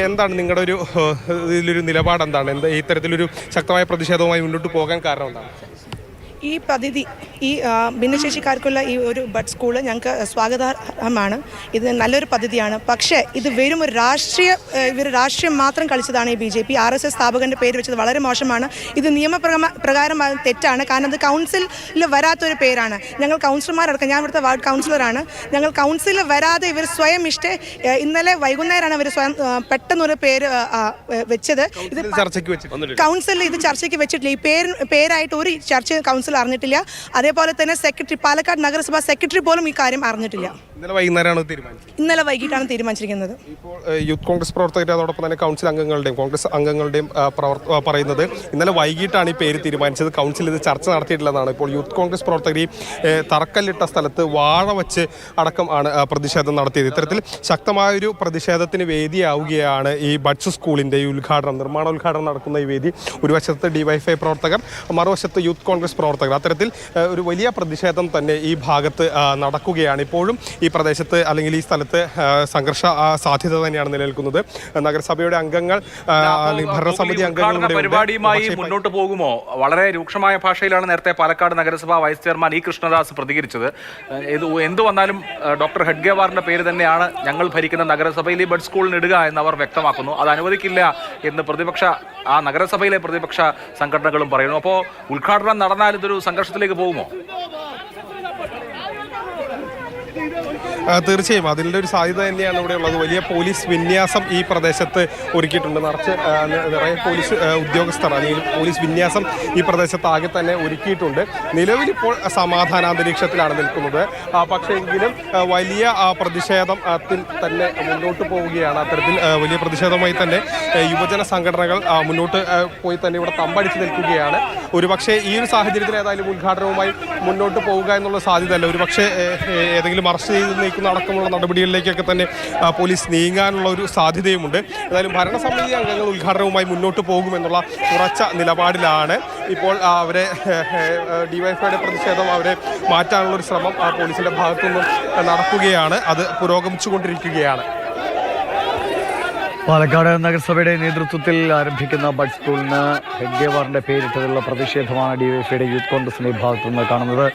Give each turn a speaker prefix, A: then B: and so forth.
A: എന്താണ് നിങ്ങളുടെ ഒരു ഇതിലൊരു നിലപാട് എന്താണ്? ഇത്തരത്തിലൊരു ശക്തമായ പ്രതിഷേധവുമായി മുന്നോട്ട് പോകാൻ കാരണം എന്താണ്?
B: ഈ പദ്ധതി ഭിന്നശേഷിക്കാർക്കുള്ള ഈ ഒരു ബഡ് സ്കൂൾ ഞങ്ങൾക്ക് സ്വാഗതാർഹമാണ്. ഇത് നല്ലൊരു പദ്ധതിയാണ്. പക്ഷേ ഇത് വെറും ഒരു രാഷ്ട്രീയം മാത്രം കളിച്ചതാണ് ഈ BJP. RSS സ്ഥാപകൻ്റെ പേര് വെച്ചത് വളരെ മോശമാണ്. ഇത് നിയമപ്രകാരം തെറ്റാണ്. കാരണം അത് കൗൺസിലിൽ വരാത്തൊരു പേരാണ്. ഞങ്ങൾ കൗൺസിലർമാരടക്കം, ഞാൻ ഇവിടുത്തെ വാർഡ് കൗൺസിലറാണ്, ഞങ്ങൾ കൗൺസിലിൽ വരാതെ ഇവർ സ്വയം ഇന്നലെ വൈകുന്നേരമാണ് ഇവർ സ്വയം പെട്ടെന്നൊരു പേര് വെച്ചത്. ഇത് കൗൺസിലിൽ ഇത് ചർച്ചയ്ക്ക് വെച്ചിട്ടില്ല. ഈ പേരായിട്ട് ഒരു ചർച്ച കൗൺസിൽ അറിഞ്ഞിട്ടില്ല. അതേപോലെ തന്നെ പാലക്കാട് നഗരസഭ സെക്രട്ടറി പോലും ഈ കാര്യം അറിഞ്ഞിട്ടില്ല. ഇന്നലെ വൈകിട്ടാണ് തീരുമാനിച്ചിരിക്കുന്നത്.
A: ഇപ്പോൾ യൂത്ത് കോൺഗ്രസ് പ്രവർത്തകരുടെ അതോടൊപ്പം തന്നെ കൗൺസിൽ അംഗങ്ങളുടെയും കോൺഗ്രസ് അംഗങ്ങളുടെയും പറയുന്നത് ഇന്നലെ വൈകിട്ടാണ് ഈ പേര് തീരുമാനിച്ചത്. കൗൺസിൽ ഇത് ചർച്ച നടത്തിയിട്ടില്ലെന്നാണ്. ഇപ്പോൾ യൂത്ത് കോൺഗ്രസ് പ്രവർത്തകർ ഈ തറക്കല്ലിട്ട സ്ഥലത്ത് വാഴ വച്ച് അടക്കം ആണ് പ്രതിഷേധം നടത്തിയത്. ഇത്തരത്തിൽ ശക്തമായൊരു പ്രതിഷേധത്തിന് വേദിയാവുകയാണ് ഈ ബഡ്സ് സ്കൂളിൻ്റെ ഉദ്ഘാടനം, നിർമ്മാണോദ്ഘാടനം നടക്കുന്ന ഈ വേദി. ഒരു വശത്ത് DYFI പ്രവർത്തകർ, മറുവശത്ത് യൂത്ത് കോൺഗ്രസ് പ്രവർത്തകർ. അത്തരത്തിൽ ഒരു വലിയ പ്രതിഷേധം തന്നെ ഈ ഭാഗത്ത് നടക്കുകയാണ്. ഇപ്പോഴും ഈ പ്രദേശത്ത് അല്ലെങ്കിൽ ഈ സ്ഥലത്ത് സംഘർഷ സാധ്യത തന്നെയാണ് നിലനിൽക്കുന്നത്. നഗരസഭയുടെ അംഗങ്ങൾ, ഭരണസമിതി അംഗങ്ങളുടെ
C: പരിപാടിയുമായി മുന്നോട്ട് പോകുമോ? വളരെ രൂക്ഷമായ ഭാഷയിലാണ് നേരത്തെ പാലക്കാട് നഗരസഭ വൈസ് ചെയർമാൻ കൃഷ്ണദാസ് പ്രതികരിച്ചത്. എന്തു വന്നാലും ഡോക്ടർ ഹെഡ്ഗേവാറിന്റെ പേര് തന്നെയാണ് ഞങ്ങൾ ഭരിക്കുന്ന നഗരസഭയിൽ ഈ ബഡ് സ്കൂളിന് ഇടുക എന്ന് അവർ വ്യക്തമാക്കുന്നു. അത് അനുവദിക്കില്ല എന്ന് നഗരസഭയിലെ പ്രതിപക്ഷ സംഘടനകളും പറയുന്നു. അപ്പോൾ ഉദ്ഘാടനം നടന്നാൽ ഇതൊരു സംഘർഷത്തിലേക്ക് പോകുമോ?
A: തീർച്ചയായും അതിൻ്റെ ഒരു സാധ്യത തന്നെയാണ് ഇവിടെ ഉള്ളത്. വലിയ പോലീസ് വിന്യാസം ഈ പ്രദേശത്ത് ഒരുക്കിയിട്ടുണ്ട്. നിറയെ പോലീസ് ഉദ്യോഗസ്ഥർ അല്ലെങ്കിൽ പോലീസ് വിന്യാസം ഈ പ്രദേശത്ത് ആകെ തന്നെ ഒരുക്കിയിട്ടുണ്ട്. നിലവിലിപ്പോൾ സമാധാനാന്തരീക്ഷത്തിലാണ് നിൽക്കുന്നത്. പക്ഷേ എങ്കിലും വലിയ പ്രതിഷേധത്തിൽ തന്നെ മുന്നോട്ട് പോവുകയാണ്. അത്തരത്തിൽ വലിയ പ്രതിഷേധമായി തന്നെ യുവജന സംഘടനകൾ മുന്നോട്ട് പോയി തന്നെ ഇവിടെ തമ്പടിച്ച് നിൽക്കുകയാണ്. ഒരുപക്ഷെ ഈ ഒരു സാഹചര്യത്തിൽ ഏതായാലും ഉദ്ഘാടനവുമായി മുന്നോട്ട് പോവുക എന്നുള്ള സാധ്യതയല്ല. ഒരുപക്ഷെ ഏതെങ്കിലും അറസ്റ്റ് ചെയ്ത് നീക്കുന്ന അടക്കമുള്ള നടപടികളിലേക്കൊക്കെ തന്നെ പോലീസ് നീങ്ങാനുള്ള ഒരു സാധ്യതയുമുണ്ട്. ഏതായാലും ഭരണസമിതി അംഗങ്ങൾ ഉദ്ഘാടനവുമായി മുന്നോട്ട് പോകുമെന്നുള്ള ഉറച്ച നിലപാടിലാണ്. ഇപ്പോൾ അവരെ DYFIയുടെ പ്രതിഷേധം അവരെ മാറ്റാനുള്ള ഒരു ശ്രമം പോലീസിന്റെ ഭാഗത്തുനിന്നും നടക്കുകയാണ്. അത് പുരോഗമിച്ചുകൊണ്ടിരിക്കുകയാണ്.
D: പാലക്കാട് നഗരസഭയുടെ നേതൃത്വത്തിൽ ആരംഭിക്കുന്ന ബഡ് സ്കൂളിന് ഹെഡ്ഗേവാറിന്റെ പേരിട്ടതിലുള്ള പ്രതിഷേധമാണ് DYFIയുടെ യൂത്ത് കോൺഗ്രസിന്റെ ഭാഗത്തുനിന്ന് കാണുന്നത്.